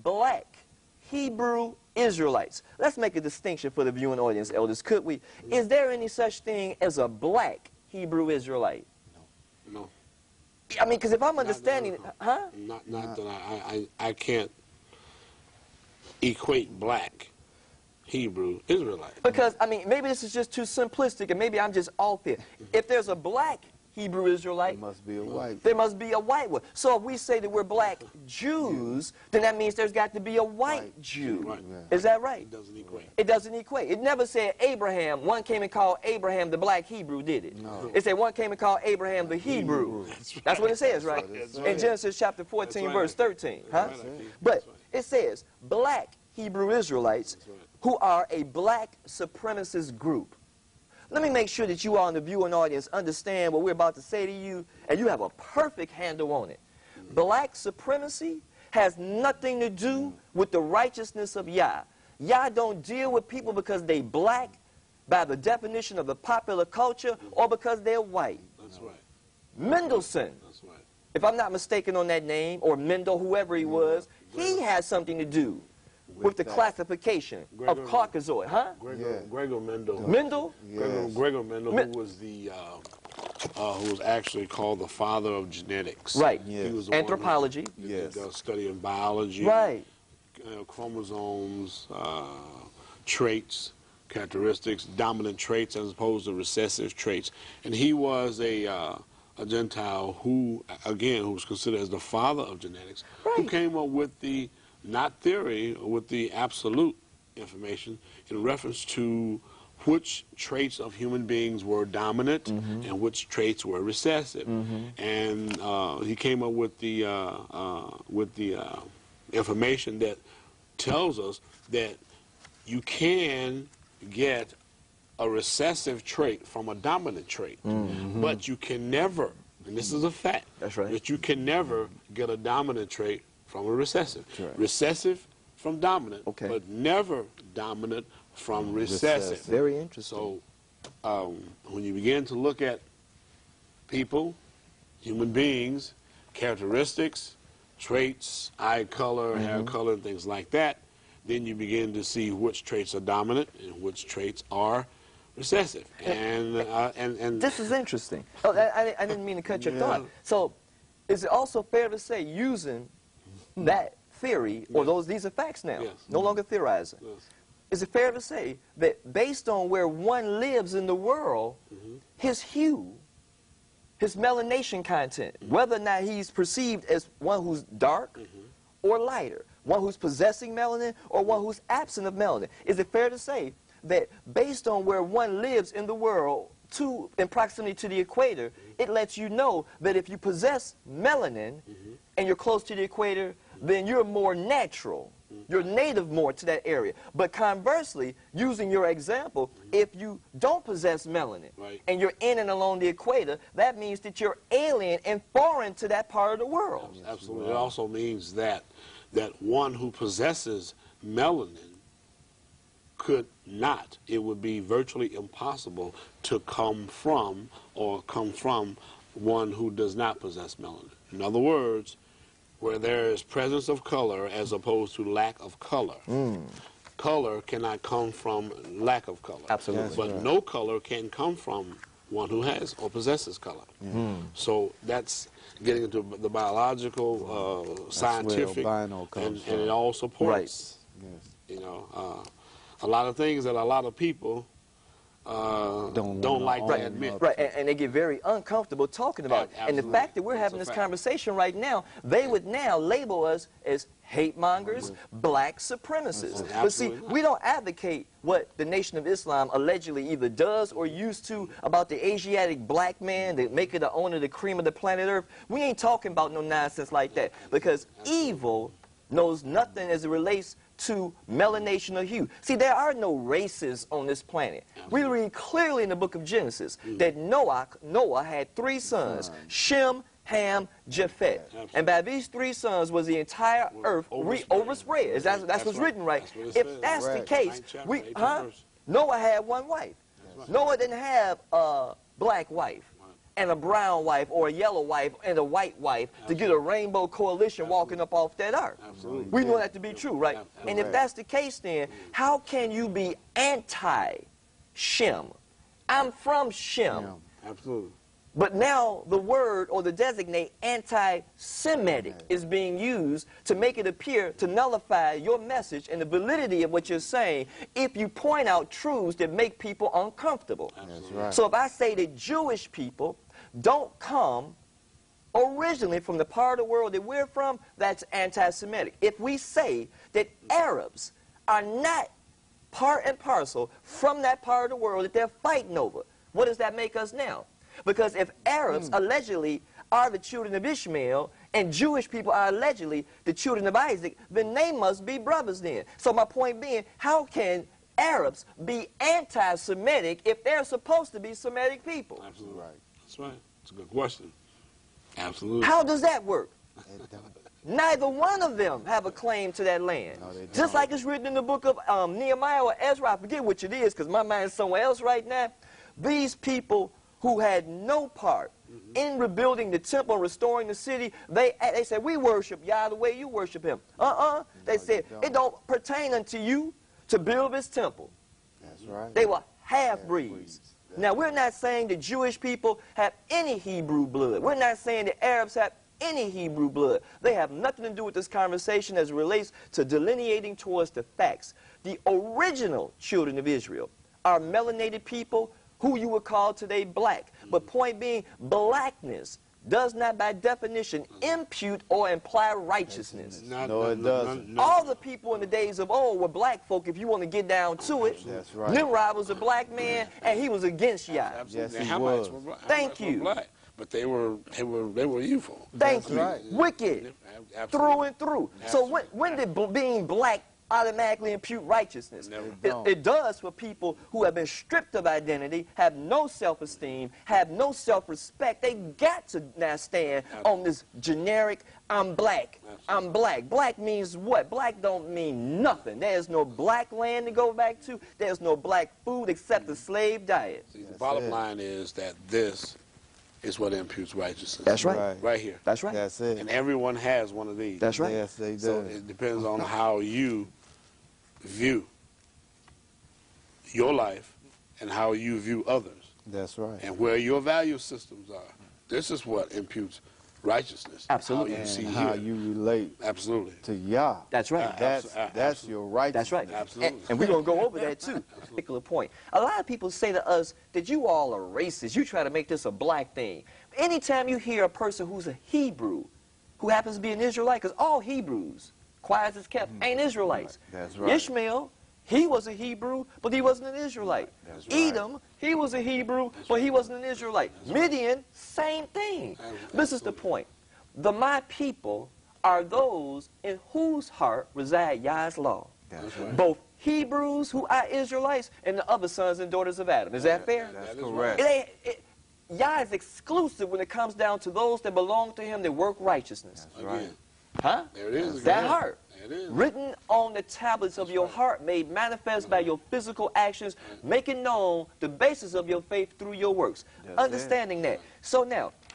black Hebrew Israelites. Let's make a distinction for the viewing audience, elders, could we? Is there any such thing as a black Hebrew Israelite? No. I mean, because if I'm understanding, huh? Not that I can't equate black Hebrew Israelite. Because, I mean, maybe this is just too simplistic, and maybe I'm just off here. If there's a black Hebrew Israelite, There must be a white. there must be a white one. So if we say that we're black Jews, then that means there's got to be a white Jew. Right. Is that right? It doesn't equate. It doesn't equate. It never said Abraham. One came and called Abraham the black Hebrew, did it? No. It said one came and called Abraham the Hebrew. That's what it says, right? That's In Genesis chapter 14, verse 13. Huh? But it says black Hebrew Israelites who are a black supremacist group. Let me make sure that you all in the viewing audience understand what we're about to say to you, and you have a perfect handle on it. Black supremacy has nothing to do with the righteousness of Yah. Yah don't deal with people because they black by the definition of the popular culture or because they're white. That's right. Mendelssohn, That's right. if I'm not mistaken on that name, or Mendel, whoever he was, he has something to do with the classification of Caucasoid, huh? Gregor Mendel. Mendel? Gregor Mendel, who was the who was actually called the father of genetics. Right. Yeah. He was the Anthropology. one who did, studying biology. Right. Chromosomes, traits, characteristics, dominant traits as opposed to recessive traits. And he was a Gentile who, again, who was considered as the father of genetics, who came up with the, not theory, with the absolute information in reference to which traits of human beings were dominant and which traits were recessive. And he came up with the information that tells us that you can get a recessive trait from a dominant trait, but you can never, and this is a fact, that's right, that you can never get a dominant trait from a recessive. Recessive from dominant, but never dominant from recessive. Very interesting. So when you begin to look at people, human beings, characteristics, traits, eye color, hair color, and things like that, then you begin to see which traits are dominant and which traits are recessive. And this is interesting. Oh, I didn't mean to cut your thought. So is it also fair to say, using that theory, or these are facts now, no longer theorizing, is it fair to say that based on where one lives in the world, his hue, his melanation content, whether or not he's perceived as one who's dark or lighter, one who's possessing melanin or one who's absent of melanin, is it fair to say that based on where one lives in the world, in proximity to the equator, it lets you know that if you possess melanin and you're close to the equator, then you're more natural. You're native more to that area. But conversely, using your example, if you don't possess melanin and you're in and along the equator, that means that you're alien and foreign to that part of the world. Absolutely. It also means that one who possesses melanin could not, it would be virtually impossible to come from one who does not possess melanin. In other words, where there is presence of color as opposed to lack of color. Color cannot come from lack of color. Absolutely. But no color can come from one who has or possesses color. So that's getting into the biological, scientific, and it all supports, you know, a lot of things that a lot of people don't like to admit. And they get very uncomfortable talking about it. And the fact that we're having this conversation right now, they would now label us as hate mongers, black supremacists. But see, we don't advocate what the Nation of Islam allegedly either does or used to about the Asiatic black man that make it the owner of the cream of the planet Earth. We ain't talking about no nonsense like that, because evil knows nothing as it relates to melanation or hue. See, there are no races on this planet. We read clearly in the book of Genesis that Noah had 3 sons, Shem, Ham, Japheth. And by these 3 sons was the entire earth overspread. That's what's written, right? If that's the case, Noah had 1 wife. Noah didn't have a black wife. and a brown wife, or a yellow wife and a white wife, to get a rainbow coalition walking up off that earth. Absolutely. We know that to be true, right? Absolutely. And if that's the case, then how can you be anti-Shem? I'm from Shem. Absolutely. But now the word, or the designate, anti-Semitic is being used to make it appear to nullify your message and the validity of what you're saying if you point out truths that make people uncomfortable. That's right. So if I say that Jewish people don't come originally from the part of the world that we're from, that's anti-Semitic. If we say that Arabs are not part and parcel from that part of the world that they're fighting over, what does that make us now? Because if Arabs allegedly are the children of Ishmael and Jewish people are allegedly the children of Isaac, then they must be brothers then. So my point being, how can Arabs be anti-Semitic if they're supposed to be Semitic people? Absolutely right. That's right. It's a good question. Absolutely. How does that work? Neither one of them have a claim to that land. No, just like it's written in the book of Nehemiah or Ezra, I forget which it is because my mind's somewhere else right now. These people who had no part in rebuilding the temple and restoring the city, they said, we worship Yah the way you worship him. They said, it don't pertain unto you to build this temple. That's right. They were half-breeds. Now, we're not saying that Jewish people have any Hebrew blood. We're not saying that Arabs have any Hebrew blood. They have nothing to do with this conversation as it relates to delineating towards the facts. The original children of Israel are melanated people who you would call today black. But point being, blackness does not by definition impute or imply righteousness. No, it doesn't. All the people in the days of old were black folk, if you want to get down to it. That's right. Nimrod was a black man, and he was against Yah. Absolutely. Yes, he Hamites was. were black. Thank Hamites were you. black, but they were evil. Thank That's you. right. Wicked. Absolutely. Through and through. So Absolutely. when did being black automatically impute righteousness? It does for people who have been stripped of identity, have no self-esteem, have no self-respect. They got to now stand on this generic, I'm black, I'm black. Black means what? Black don't mean nothing. There's no black land to go back to. There's no black food except the slave diet. See, the bottom line is that this is what imputes righteousness. That's right. Right here. That's right. That's it. And everyone has one of these. That's right. Yes, they do. So it depends on how you view your life and how you view others. That's right. And where your value systems are. This is what imputes righteously. Absolutely. How you see And how here. you relate Absolutely. to Yah. That's right. That's your righteousness. That's right. Absolutely. And we're going to go over that, too. Particular point. A lot of people say to us that you all are racist. You try to make this a black thing. Anytime you hear a person who's a Hebrew, who happens to be an Israelite, because all Hebrews, quiet as kept, ain't Israelites. That's right. Ishmael, he was a Hebrew, but he wasn't an Israelite. That's right. Edom, he was a Hebrew, but he wasn't an Israelite. Midian, same thing. This is the point. My people are those in whose heart reside Yah's law. That's right. Both Hebrews who are Israelites and the other sons and daughters of Adam. Is that fair? That's That is correct. Yah is exclusive when it comes down to those that belong to him that work righteousness. That's right. Again, Huh? there it is. That again. heart. There it is. Written on the tablets of your heart, made manifest by your physical actions, making known the basis of your faith through your works. That's Understanding that. So now,